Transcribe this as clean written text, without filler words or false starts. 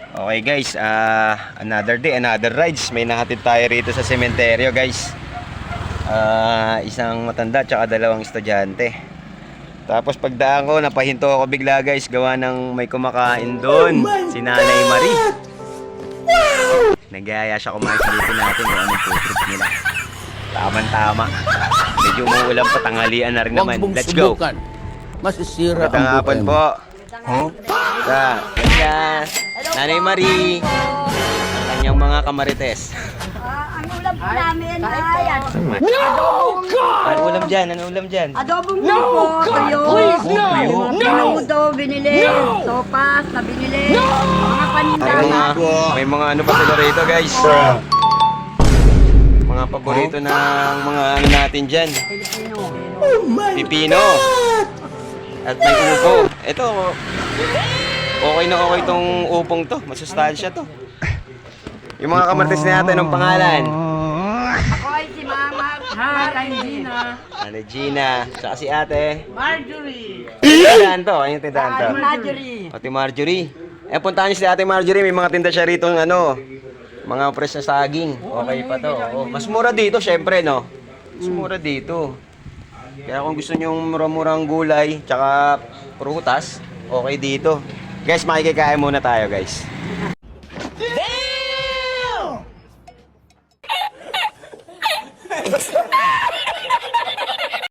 Okay guys, another day, another rides. May nahatid tayo rito sa sementeryo guys. Isang matanda tsaka dalawang estudyante. Tapos pagdaan ko, napahinto ako bigla guys. Gawa ng may kumakain doon, si Nanay Marie. Nag-aaya siya kumain, silipin natin kung anong food trip nila. Tama-tama. Medyo umuulan pa, tanghalian na rin naman. Let's go. Masisira Magandang ang hapon buhay mo. po. Yes. Nanay Marie. Kanyang mga kamarites. Ang ulam po namin ay Ano ulam dyan? Ano ulam dyan? adobong po, tuyo, menudo, binili, sopas na binili, mga paninda. May mga ano pa sila rito guys. Mga paborito ng mga ano natin dyan. Pipino. At may upo. Ito, okay na okay tong upong to. Masustansya to. Yung mga kamartes natin, anong pangalan? Ako ay si Mama. Hi, Gina. Ate Gina. Saka si ate. Marjorie. Tindahan to. Ayun yung tindahan to. Marjorie. Ate Marjorie. Puntahan niyo si ate Marjorie. May mga tinda siya rito ng ano. Mga fresh na saging. Okay pa to. Oh, mas mura dito syempre no. Mas mura dito. Kaya kung gusto niyo mura-murang gulay tsaka prutas, okay dito. Guys, makikikain muna tayo guys.